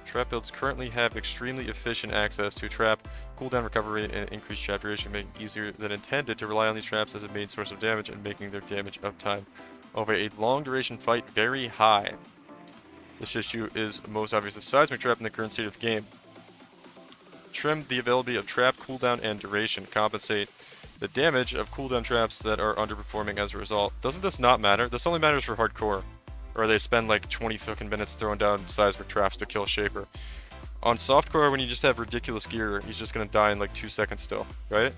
Trap builds currently have extremely efficient access to trap, cooldown recovery, and increased trap duration, making it easier than intended to rely on these traps as a main source of damage and making their damage uptime over a long duration fight very high. This issue is most obvious with Seismic Trap in the current state of the game. Trim the availability of trap, cooldown, and duration. Compensate the damage of cooldown traps that are underperforming as a result. Doesn't this not matter? This only matters for hardcore. Or they spend like 20 fucking minutes throwing down seismic traps to kill Shaper. On softcore, when you just have ridiculous gear, he's just gonna die in like 2 seconds still, right?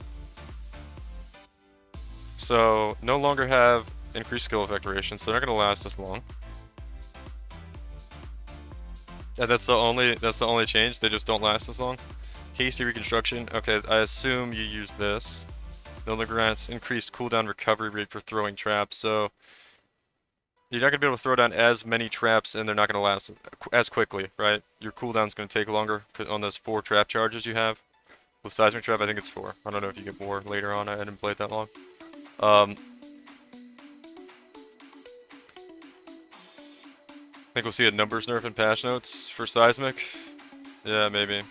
So, no longer have increased skill effect duration, so they're not gonna last as long. And that's the only change, they just don't last as long. Hasty reconstruction, okay, I assume you use this. No longer grants increased cooldown recovery rate for throwing traps, so you're not going to be able to throw down as many traps and they're not going to last as quickly, right? Your cooldown's going to take longer on those 4 trap charges you have. With Seismic Trap, I think it's 4. I don't know if you get more later on, I didn't play it that long. I think we'll see a numbers nerf in patch notes for Seismic. Yeah, maybe.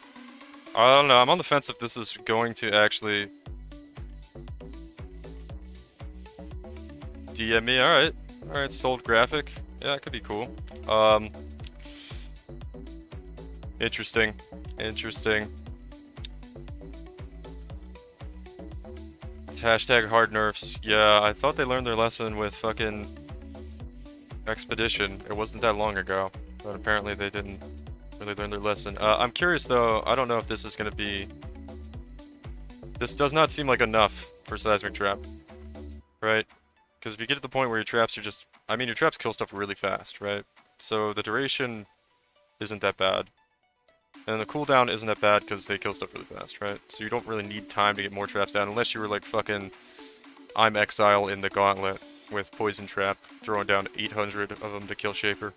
I don't know, I'm on the fence if this is going to actually DM me, alright. Alright, sold graphic. Yeah, it could be cool. Interesting. Interesting. Hashtag hard nerfs. Yeah, I thought they learned their lesson with fucking Expedition. It wasn't that long ago, but apparently they didn't really learn their lesson. I'm curious though, I don't know if this is gonna be... This does not seem like enough for Seismic Trap, right? Because if you get to the point where your traps are just... I mean, your traps kill stuff really fast, right? So the duration isn't that bad. And the cooldown isn't that bad because they kill stuff really fast, right? So you don't really need time to get more traps down unless you were like fucking... I'm Exile in the Gauntlet with Poison Trap, throwing down 800 of them to kill Shaper.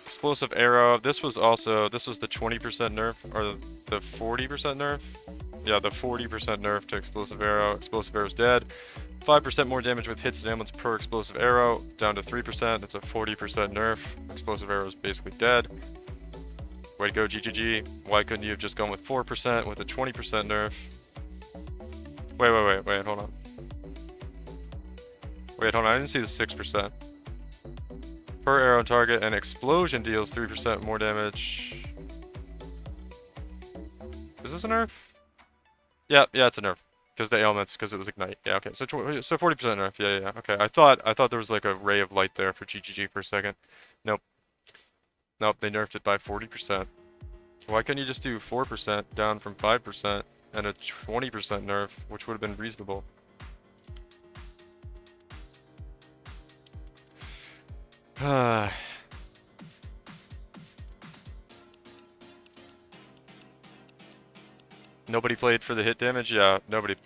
Explosive Arrow, this was the 20% nerf, or the 40% nerf? Yeah, the 40% nerf to Explosive Arrow. Explosive Arrow's dead. 5% more damage with hits and ailments per Explosive Arrow, down to 3%. That's a 40% nerf. Explosive Arrow's basically dead. Way to go, GGG. Why couldn't you have just gone with 4% with a 20% nerf? Wait, hold on. Wait, hold on, I didn't see the 6%. Per arrow on target, and explosion deals 3% more damage. Is this a nerf? Yeah, it's a nerf. Because the ailments, because it was ignite. Yeah, okay, so 40% nerf, yeah, okay. I thought there was like a ray of light there for GGG for a second. Nope, they nerfed it by 40%. Why couldn't you just do 4% down from 5% and a 20% nerf, which would have been reasonable? Nobody played for the hit damage? Yeah, nobody.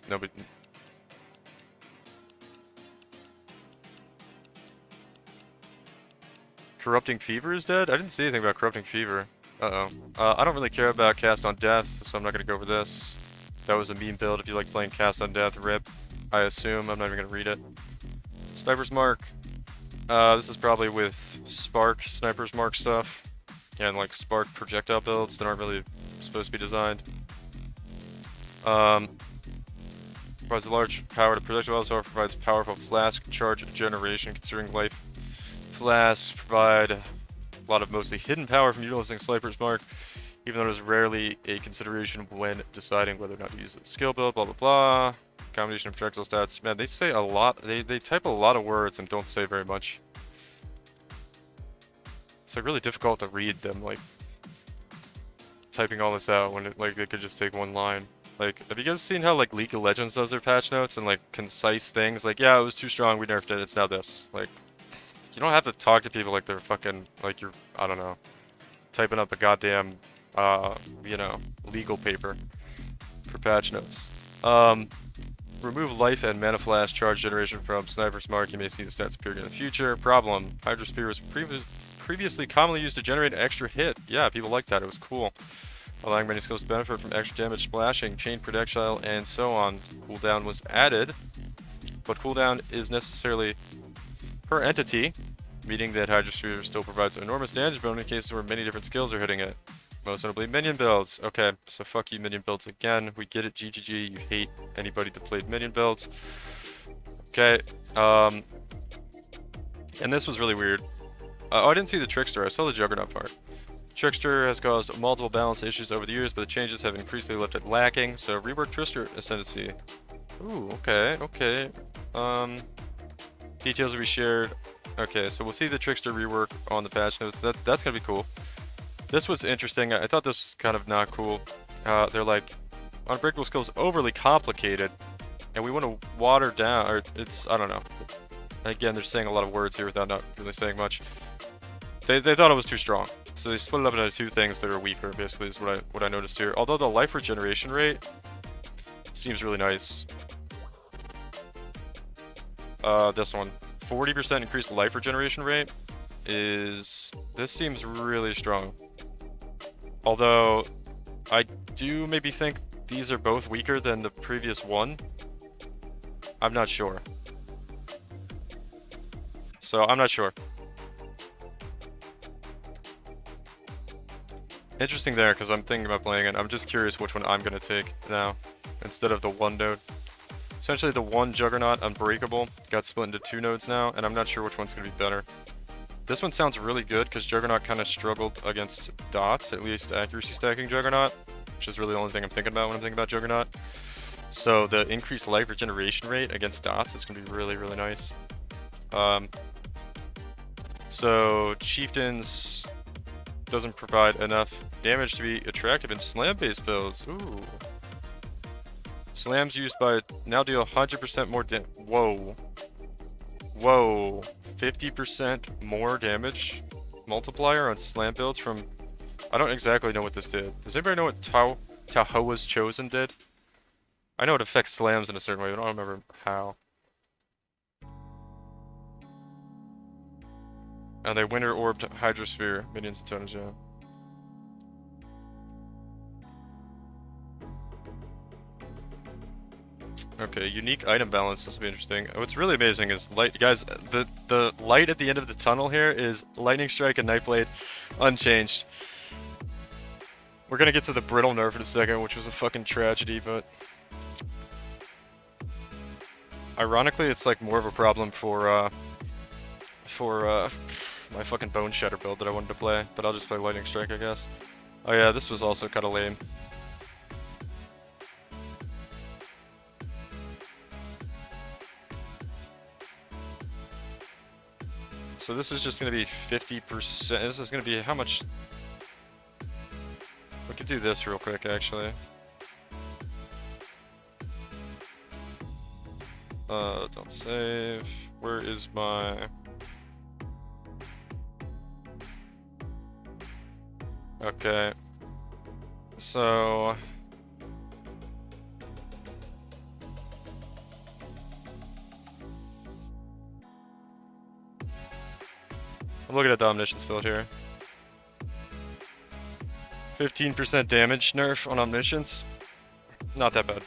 Corrupting Fever is dead? I didn't see anything about Corrupting Fever. Uh-oh. I don't really care about Cast on Death, so I'm not gonna go over this. That was a meme build if you like playing Cast on Death, rip. I assume, I'm not even gonna read it. Sniper's Mark. This is probably with Spark Sniper's Mark stuff. And like Spark projectile builds that aren't really supposed to be designed. Provides a large power to projectiles, also provides powerful flask charge generation considering life. Flasks provide a lot of mostly hidden power from utilizing Sniper's Mark, even though it is rarely a consideration when deciding whether or not to use the skill build, blah blah blah. Combination of projectile stats. Man, they say a lot, they type a lot of words and don't say very much. It's like really difficult to read them, like typing all this out when it, like they could just take one line. Like, have you guys seen how like League of Legends does their patch notes and like concise things? Like, yeah, it was too strong, we nerfed it, it's now this. Like, you don't have to talk to people like they're fucking, like you're, I don't know, typing up a goddamn, you know, legal paper for patch notes. Remove life and mana flash charge generation from Sniper's Mark. You may see the stats appear in the future. Problem, Hydrosphere was previously commonly used to generate an extra hit. Yeah, people liked that, it was cool. Allowing many skills to benefit from extra damage, splashing, chain projectile, and so on. Cooldown was added, but cooldown is necessarily per entity. meaning that Hydrosphere still provides enormous damage, but only in cases where many different skills are hitting it. Most notably Minion builds. Okay, so fuck you Minion builds again. We get it, GGG. You hate anybody that played Minion builds. Okay, and this was really weird. Oh, I didn't see the Trickster. I saw the Juggernaut part. Trickster has caused multiple balance issues over the years, but the changes have increasingly left it lacking. So rework Trickster Ascendancy. Ooh, okay, okay. Details will be shared. Okay, so we'll see the Trickster rework on the patch notes. That's gonna be cool. This was interesting. I thought this was kind of not cool. They're like, unbreakable skills overly complicated, and we want to water down, or it's, I don't know. Again, they're saying a lot of words here without not really saying much. They thought it was too strong, so they split it up into two things that are weaker. Basically, is what I noticed here. Although the life regeneration rate seems really nice. This one, 40% increased life regeneration rate is. This seems really strong. Although I do maybe think these are both weaker than the previous one. I'm not sure. So I'm not sure. Interesting there, because I'm thinking about playing it. I'm just curious which one I'm going to take now, instead of the one node. Essentially, the one Juggernaut, Unbreakable, got split into two nodes now, and I'm not sure which one's going to be better. This one sounds really good, because Juggernaut kind of struggled against dots, at least accuracy stacking Juggernaut, which is really the only thing I'm thinking about when I'm thinking about Juggernaut. So the increased life regeneration rate against dots is going to be really, really nice. So Chieftains doesn't provide enough damage to be attractive in slam-based builds. Ooh. Slams used by now deal 100% more damage. Whoa. Whoa. 50% more damage multiplier on slam builds from... I don't exactly know what this did. Does anybody know what Tahoa's Chosen did? I know it affects slams in a certain way, but I don't remember how. And they winter orbed Hydrosphere, minions and toners, yeah. Okay, unique item balance, this will be interesting. What's really amazing is light, guys, the light at the end of the tunnel here is Lightning Strike and Nightblade unchanged. We're gonna get to the Brittle nerf in a second, which was a fucking tragedy, but... Ironically, it's like more of a problem for my fucking Bone Shatter build that I wanted to play, but I'll just play Lightning Strike, I guess. Oh yeah, this was also kind of lame. So this is just going to be 50%. This is going to be how much? We could do this real quick, actually. Don't save. Where is my... Okay. So... I'm looking at the Omniscience build here. 15% damage nerf on Omniscience. Not that bad.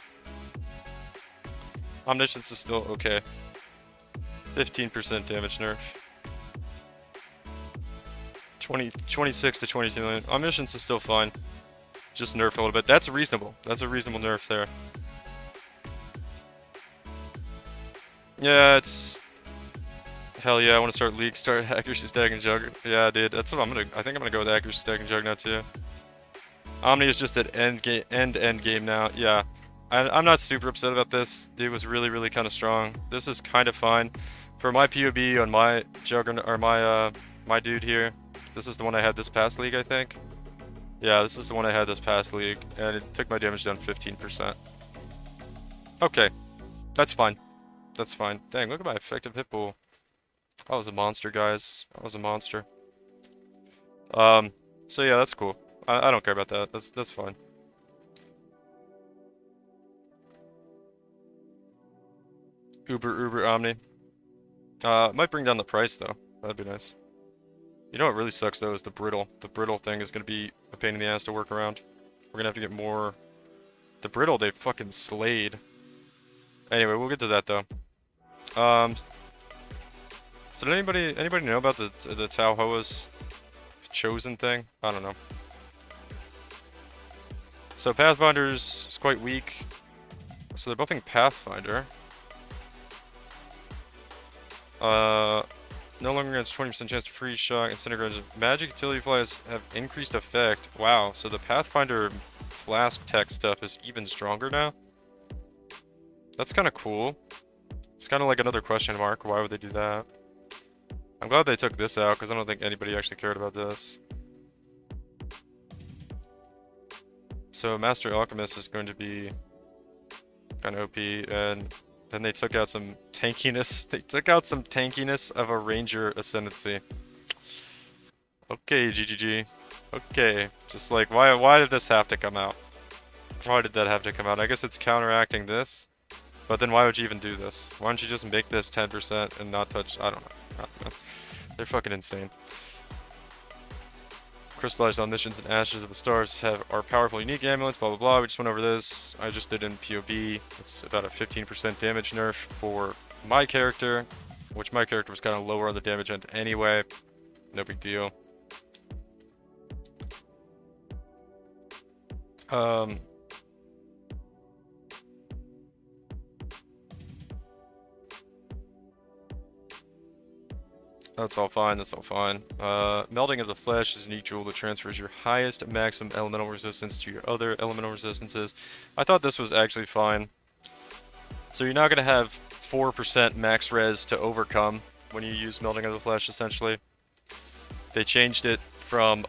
Omniscience is still okay. 15% damage nerf. 26 to 22 million. Omniscience is still fine. Just nerf a little bit. That's reasonable. That's a reasonable nerf there. Yeah, it's... Hell yeah, I want to start League, start accuracy stacking Jug. Yeah, dude, that's what I'm gonna... I think I'm gonna go with accuracy stacking Juggernaut too. Omni is just at end game now. Yeah, I'm not super upset about this. It was really, really kind of strong. This is kind of fine. For my POB on my Juggernaut, or my dude here, this is the one I had this past league, I think. Yeah, this is the one I had this past league, and it took my damage down 15%. Okay, that's fine. That's fine. Dang, look at my effective hit pool. I was a monster, guys. I was a monster. So yeah, that's cool. I don't care about that. That's fine. Uber Omni. Might bring down the price though. That'd be nice. You know what really sucks though is the Brittle. The Brittle thing is gonna be a pain in the ass to work around. We're gonna have to get more... The Brittle they fucking slayed. Anyway, we'll get to that though. So did anybody know about the Tau Hoa's chosen thing? I don't know. So Pathfinder's is quite weak. So they're buffing Pathfinder. No longer grants 20% chance to free shock. Incinerators. Magic utility flies have increased effect. Wow, so the Pathfinder flask tech stuff is even stronger now? That's kind of cool. It's kind of like another question mark. Why would they do that? I'm glad they took this out, because I don't think anybody actually cared about this. So Master Alchemist is going to be kind of OP, and then they took out some tankiness. They took out some tankiness of a Ranger Ascendancy. Okay, GGG. Okay, just like, why did this have to come out? Why did that have to come out? I guess it's counteracting this. But then why would you even do this? Why don't you just make this 10% and not touch... I don't know. They're fucking insane. Crystallized omniscience and ashes of the stars are powerful unique amulets, blah blah blah. We just went over this. I just did in POB. It's about a 15% damage nerf for my character, which my character was kind of lower on the damage end anyway. No big deal. That's all fine, that's all fine. Melding of the Flesh is an unique jewel that transfers your highest maximum elemental resistance to your other elemental resistances. I thought this was actually fine. So you're not going to have 4% max res to overcome when you use Melding of the Flesh, essentially. They changed it from,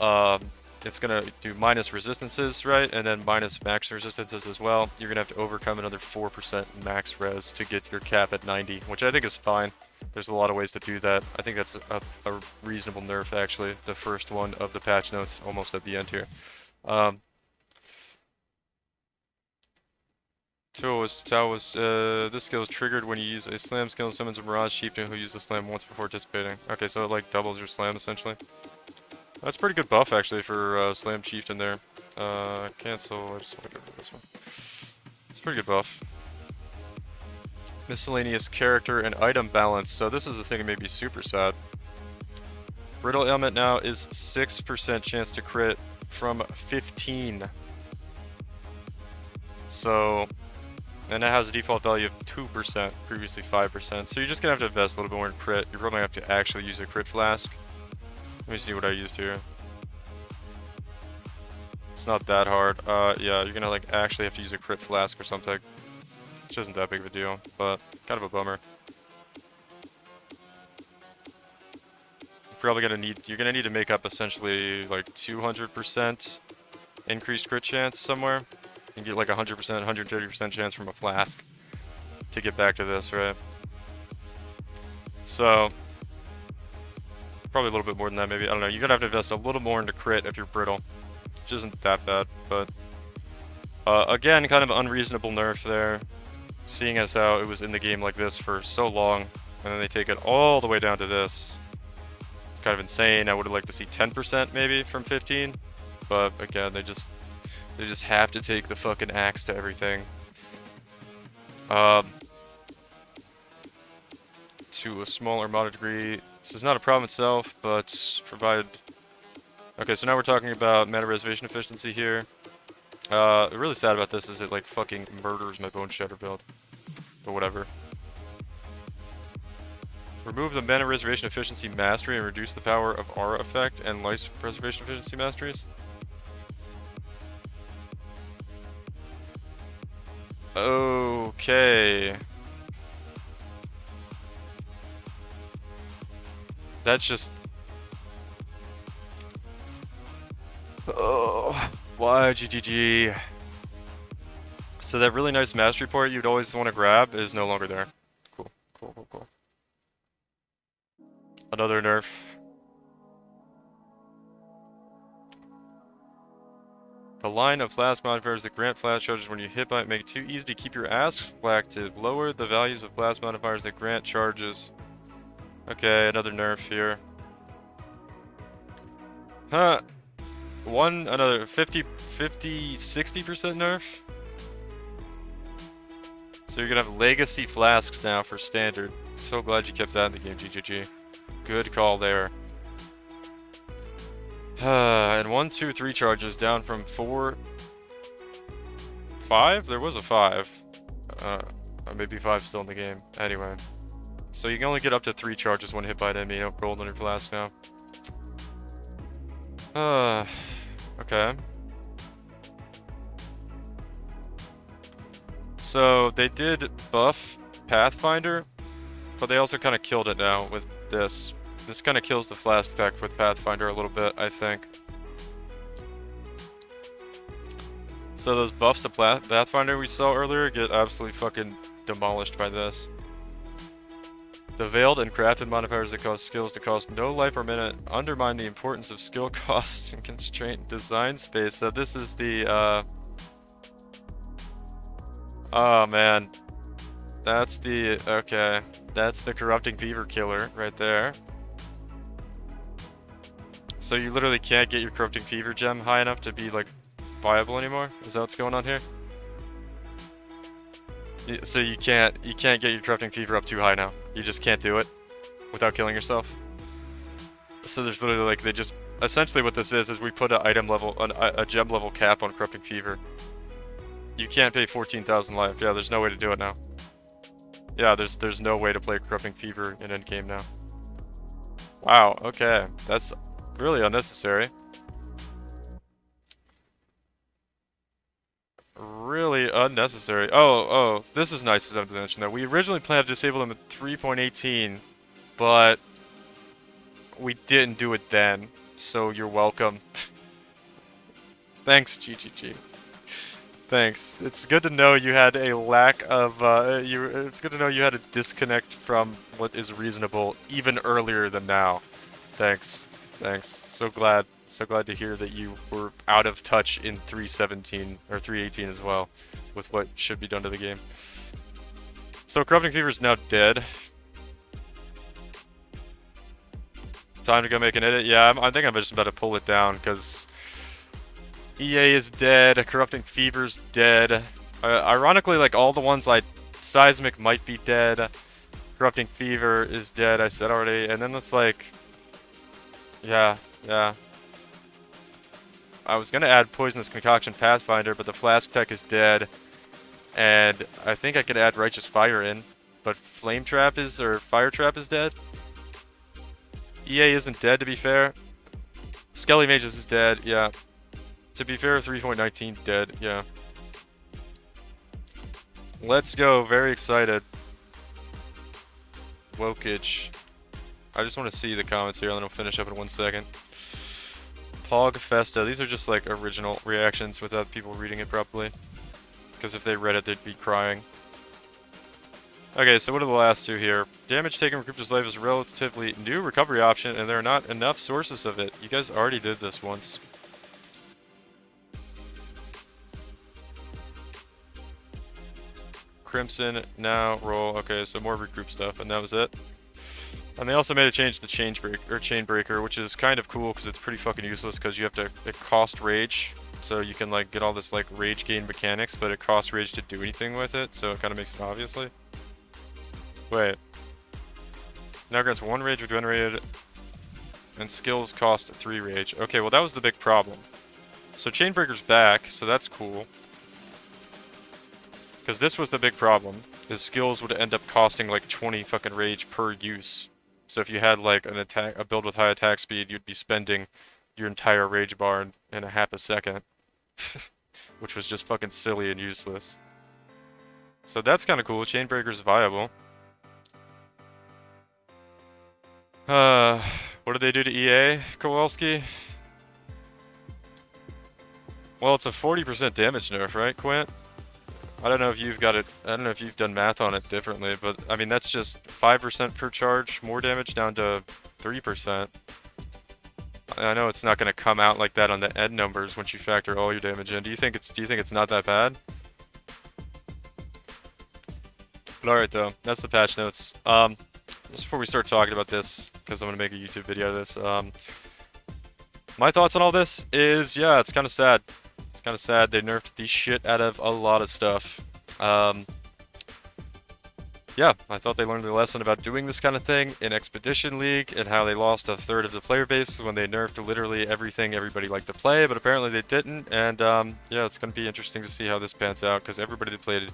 it's going to do minus resistances, right? And then minus max resistances as well. You're going to have to overcome another 4% max res to get your cap at 90, which I think is fine. There's a lot of ways to do that. I think that's a reasonable nerf, actually. The first one of the patch notes, almost at the end here. This skill is triggered when you use a slam skill, summons a Mirage Chieftain who used the slam once before dissipating. Okay, so it like doubles your slam, essentially. That's a pretty good buff, actually, for Slam Chieftain there. Cancel, I just want to go for this one. It's a pretty good buff. Miscellaneous character and item balance. So this is the thing that made me super sad. Brittle ailment now is 6% chance to crit from 15. So, and it has a default value of 2%, previously 5%. So you're just gonna have to invest a little bit more in crit. You're probably gonna have to actually use a crit flask. Let me see what I used here. It's not that hard. Yeah, you're gonna like actually have to use a crit flask or something. Which isn't that big of a deal, but kind of a bummer. You're gonna need to make up essentially like 200% increased crit chance somewhere. You can get like 100%, 130% chance from a flask to get back to this, right? So probably a little bit more than that, maybe. I don't know. You're gonna have to invest a little more into crit if you're brittle, which isn't that bad, but again, kind of unreasonable nerf there. Seeing as how it was in the game like this for so long, and then they take it all the way down to this. It's kind of insane. I would have liked to see 10% maybe from 15, but again, they just have to take the fucking axe to everything. To a smaller moderate degree. This is not a problem itself, but provided... Okay, so now we're talking about mana reservation efficiency here. Really sad about this is it like fucking murders my Bone Shatter build. But whatever. Remove the mana reservation efficiency mastery and reduce the power of aura effect and life preservation efficiency masteries. Okay. That's just... Oh, why GGG? So that really nice mastery port you'd always want to grab is no longer there. Cool, cool, cool, cool. Another nerf. The line of flask modifiers that grant flask charges when you hit by it make it too easy to keep your ass active. Lower the values of flask modifiers that grant charges. Okay, another nerf here. Huh. Another 60% nerf. So you're gonna have legacy flasks now for standard. So glad you kept that in the game, GGG. Good call there. And 1, 2, 3 charges down from 4, 5? There was a 5. Maybe 5 still in the game. Anyway. So you can only get up to 3 charges when hit by an enemy. You don't roll on your flask now. Okay. So they did buff Pathfinder, but they also kind of killed it now with this. This kind of kills the flask tech with Pathfinder a little bit, I think. So those buffs to Pathfinder we saw earlier get absolutely fucking demolished by this. The veiled and crafted modifiers that cause skills to cost no life or minute undermine the importance of skill cost and constraint design space. So this is the, oh man. That's the, okay. That's the Corrupting Fever killer right there. So you literally can't get your Corrupting Fever gem high enough to be, like, viable anymore? Is that what's going on here? So you can't get your Corrupting Fever up too high now. You just can't do it without killing yourself. So there's literally, like, they just... Essentially what this is we put an item level, a gem level cap on Corrupting Fever. You can't pay 14,000 life. Yeah, there's no way to do it now. Yeah, there's no way to play Corrupting Fever in endgame now. Wow, okay. That's really unnecessary. Really unnecessary. Oh, this is nice of them to mention that. We originally planned to disable them at 3.18, but we didn't do it then. So you're welcome. Thanks, GGG. Thanks. It's good to know you had a lack of, it's good to know you had a disconnect from what is reasonable even earlier than now. Thanks. Thanks. So glad to hear that you were out of touch in 3.17, or 3.18 as well, with what should be done to the game. So Corrupting Fever is now dead. Time to go make an edit. Yeah, I think I'm just about to pull it down, because EA is dead, Corrupting Fever's dead. Ironically, like, all the ones Seismic might be dead. Corrupting Fever is dead, I said already. And then it's like... Yeah. I was gonna add Poisonous Concoction Pathfinder, but the Flask Tech is dead. And I think I could add Righteous Fire in, but Flame Trap is, or Fire Trap is dead. EA isn't dead, to be fair. Skelly Mages is dead, yeah. To be fair, 3.19 dead, yeah. Let's go, very excited. Wokage. I just want to see the comments here, and then I'll finish up in 1 second. Pog Festa. These are just like original reactions without people reading it properly. Because if they read it, they'd be crying. Okay, so what are the last two here? Damage taken from Crypto's life is a relatively new recovery option, and there are not enough sources of it. You guys already did this once. Crimson, now roll. Okay, so more regroup stuff, and that was it. And they also made a change to Chain Breaker, which is kind of cool because it's pretty fucking useless because you have to cost rage. So you can like get all this like rage gain mechanics, but it costs rage to do anything with it, so it kind of makes it obviously. Wait. Now grants 1 rage regenerated, and skills cost 3 rage. Okay, well that was the big problem. So Chain Breaker's back, so that's cool. Because this was the big problem. His skills would end up costing like 20 fucking rage per use. So if you had like a build with high attack speed, you'd be spending your entire rage bar in a half a second. Which was just fucking silly and useless. So that's kind of cool. Chainbreaker's viable. What did they do to EA, Kowalski? Well, it's a 40% damage nerf, right, Quint? I don't know if you've got it, I don't know if you've done math on it differently, but I mean that's just 5% per charge, more damage down to 3%. I know it's not going to come out like that on the end numbers once you factor all your damage in. Do you think it's not that bad? But alright though, that's the patch notes. Just before we start talking about this, because I'm going to make a YouTube video of this, my thoughts on all this is, yeah, it's kind of sad. It's kind of sad they nerfed the shit out of a lot of stuff. yeah, I thought they learned a lesson about doing this kind of thing in Expedition League and how they lost a third of the player base when they nerfed literally everything everybody liked to play, but apparently they didn't. And yeah, it's going to be interesting to see how this pans out because everybody that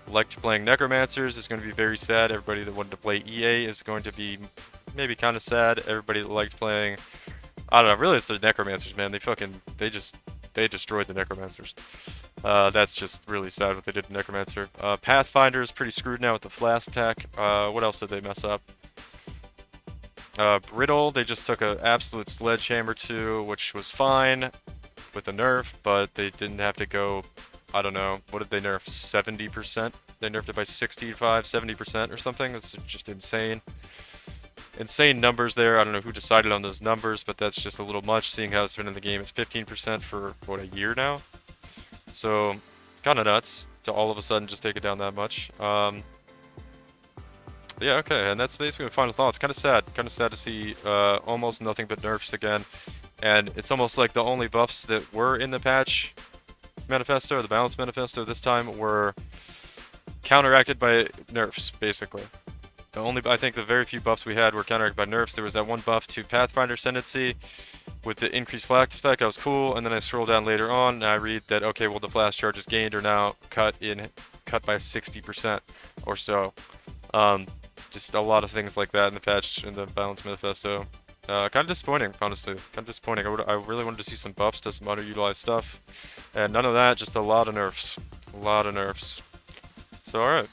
liked playing Necromancers is going to be very sad. Everybody that wanted to play EA is going to be maybe kind of sad. Everybody that liked playing, I don't know, really it's the Necromancers, man. They destroyed the Necromancers. That's just really sad what they did to Necromancer. Pathfinder is pretty screwed now with the flask tech. What else did they mess up? Brittle, they just took an absolute sledgehammer to, which was fine with the nerf, but they didn't have to go, I don't know, what did they nerf? 70%? They nerfed it by 65, 70% or something? That's just insane. Insane numbers there. I don't know who decided on those numbers, but that's just a little much, seeing how it's been in the game. It's 15% for, what, a year now? So, kind of nuts to all of a sudden just take it down that much. Yeah, okay, and that's basically my final thoughts. Kind of sad to see almost nothing but nerfs again. And it's almost like the only buffs that were in the patch manifesto, the balance manifesto this time, were counteracted by nerfs, basically. I think the very few buffs we had were counteracted by nerfs. There was that one buff to Pathfinder Ascendancy with the increased flask effect. That was cool. And then I scroll down later on and I read that, okay, well, the flask charges gained are now cut by 60% or so. Just a lot of things like that in the patch, in the balance manifesto. Kind of disappointing, honestly. Kind of disappointing. I really wanted to see some buffs to some underutilized stuff. And none of that, just a lot of nerfs. A lot of nerfs. So, alright.